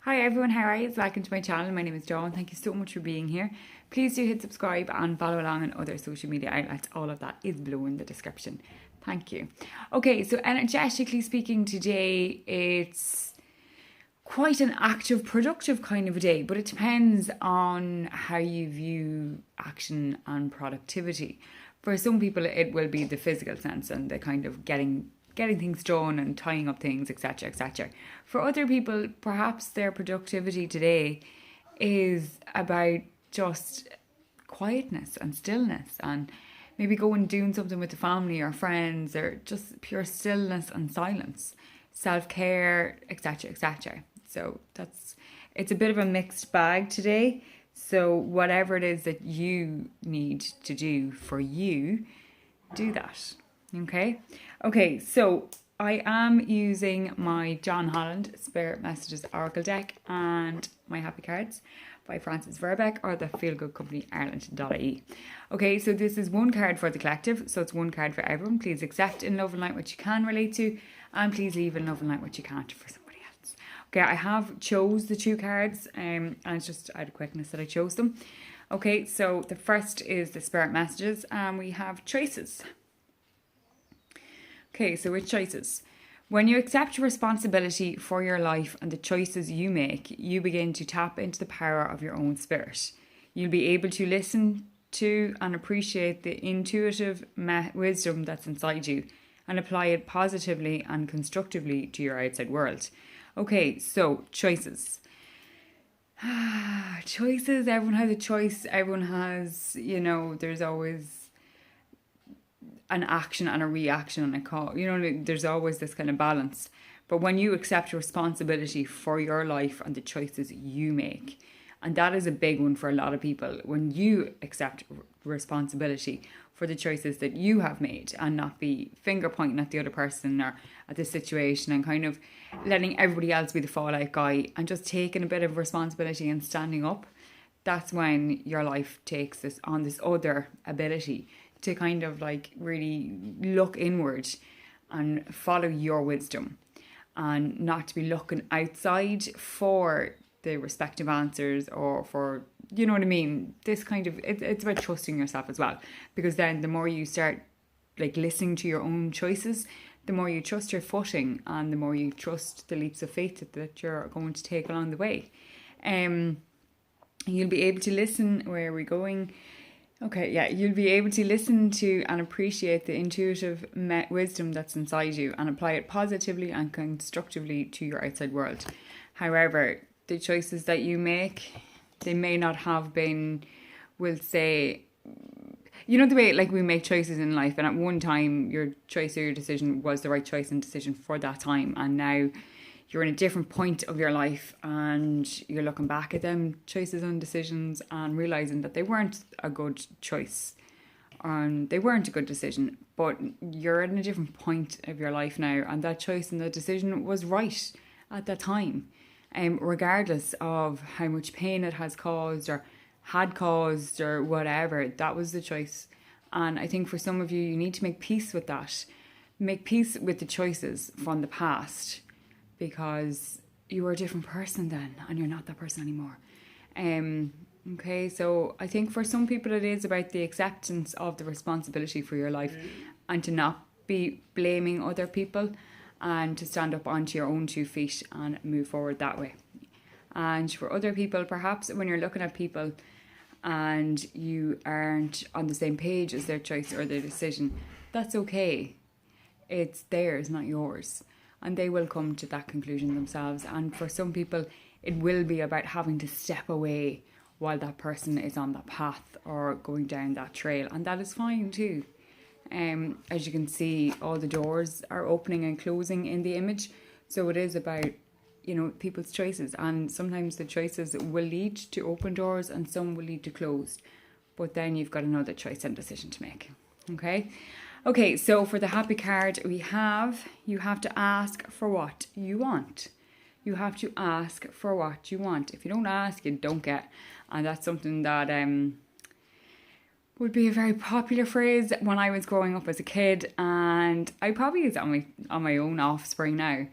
Hi everyone, how are you? Welcome to my channel. My name is Dawn. Thank you so much for being here. Please do hit subscribe and follow along on other social media outlets. All of that is below in the description. Thank you. Okay, so energetically speaking today, it's quite an active, productive kind of a day, but it depends on how you view action and productivity. For some people, it will be the physical sense and the kind of getting things done and tying up things, etc., etc. For other people, perhaps their productivity today is about just quietness and stillness and maybe going doing something with the family or friends or just pure stillness and silence, self-care, etc., etc. So it's a bit of a mixed bag today. So whatever it is that you need to do for you, do that. Okay, so I am using my John Holland Spirit Messages Oracle deck and my Happy Cards by Francis Verbeck or the Feel Good Company Ireland.ie. Okay, so this is one card for the collective, so it's one card for everyone. Please accept in love and light what you can relate to, and please leave in love and light what you can't for somebody else. Okay, I have chose the two cards, and it's just out of quickness that I chose them. Okay, so the first is the Spirit Messages, and we have choices. Okay, so with choices. When you accept responsibility for your life and the choices you make, you begin to tap into the power of your own spirit. You'll be able to listen to and appreciate the intuitive wisdom that's inside you and apply it positively and constructively to your outside world. Okay, so choices. Choices, everyone has a choice. Everyone has, there's always an action and a reaction and a call. There's always this kind of balance. But when you accept responsibility for your life and the choices you make, and that is a big one for a lot of people, when you accept responsibility for the choices that you have made and not be finger pointing at the other person or at the situation and kind of letting everybody else be the fallout guy and just taking a bit of responsibility and standing up, that's when your life takes this other ability to kind of like really look inward and follow your wisdom and not to be looking outside for the respective answers or for, you know what I mean? This kind of, it's about trusting yourself as well, because then the more you start like listening to your own choices, the more you trust your footing and the more you trust the leaps of faith that you're going to take along the way. You'll be able to listen. Where are we going? Okay, yeah, you'll be able to listen to and appreciate the intuitive wisdom that's inside you and apply it positively and constructively to your outside world. However, the choices that you make, they may not have been, we'll say, the way like we make choices in life, and at one time your choice or your decision was the right choice and decision for that time, and now you're in a different point of your life and you're looking back at them choices and decisions and realizing that they weren't a good choice and they weren't a good decision, but you're in a different point of your life now and that choice and that decision was right at that time, regardless of how much pain it has caused or had caused or whatever. That was the choice. And I think for some of you, you need to make peace with that. Make peace with the choices from the past, because you were a different person then and you're not that person anymore. Okay, so I think for some people it is about the acceptance of the responsibility for your life and to not be blaming other people and to stand up onto your own 2 feet and move forward that way. And for other people, perhaps when you're looking at people and you aren't on the same page as their choice or their decision, that's okay. It's theirs, not yours. And they will come to that conclusion themselves. And for some people, it will be about having to step away while that person is on that path or going down that trail. And that is fine too. As you can see, all the doors are opening and closing in the image. So it is about, people's choices. And sometimes the choices will lead to open doors and some will lead to closed. But then you've got another choice and decision to make. Okay, so for the happy card, you have to ask for what you want. You have to ask for what you want. If you don't ask, you don't get. And that's something that would be a very popular phrase when I was growing up as a kid, and I probably use it on my own offspring now.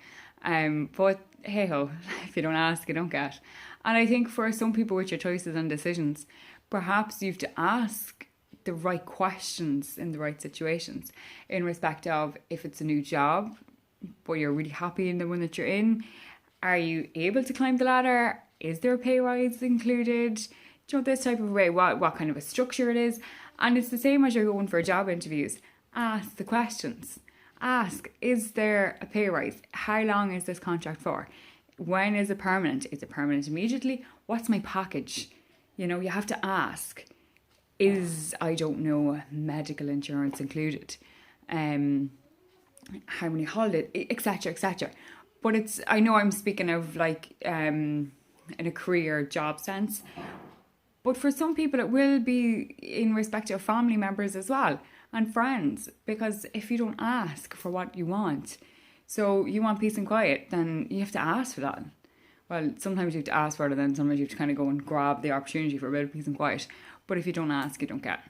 But hey ho, if you don't ask, you don't get. And I think for some people with your choices and decisions, perhaps you have to ask the right questions in the right situations, in respect of if it's a new job, but you're really happy in the one that you're in. Are you able to climb the ladder? Is there a pay rise included? Do you know, this type of way, what kind of a structure it is? And it's the same as you're going for job interviews. Ask the questions. Ask, is there a pay rise? How long is this contract for? When is it permanent? Is it permanent immediately? What's my package? You know, you have to ask. Is, I don't know, medical insurance included? How many holidays, etc., etc. But it's, I know I'm speaking of like in a career job sense, but for some people it will be in respect of family members as well and friends, because if you don't ask for what you want, so you want peace and quiet, then you have to ask for that. Well, sometimes you have to ask for it, and then sometimes you have to kind of go and grab the opportunity for a bit of peace and quiet. But if you don't ask, you don't get.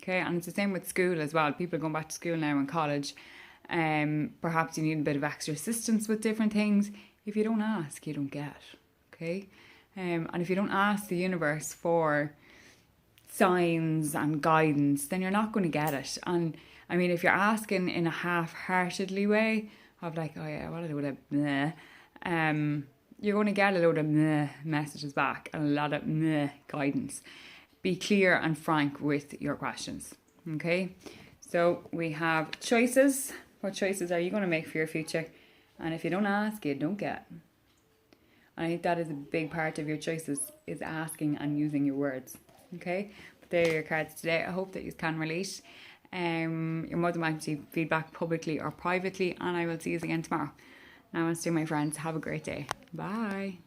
Okay, and it's the same with school as well. People are going back to school now in college. Perhaps you need a bit of extra assistance with different things. If you don't ask, you don't get. Okay, and if you don't ask the universe for signs and guidance, then you're not going to get it. And I mean, if you're asking in a half-heartedly way of like, oh yeah, what do I do with it? Meh, you're going to get a load of meh messages back and a lot of meh guidance. Be clear and frank with your questions. Okay, so we have choices. What choices are you going to make for your future? And if you don't ask, you don't get. And I think that is a big part of your choices, is asking and using your words. Okay, but there are your cards today. I hope that you can relate. You're more than welcome to feedback publicly or privately, and I will see you again tomorrow. Namaste, my friends. Have a great day. Bye.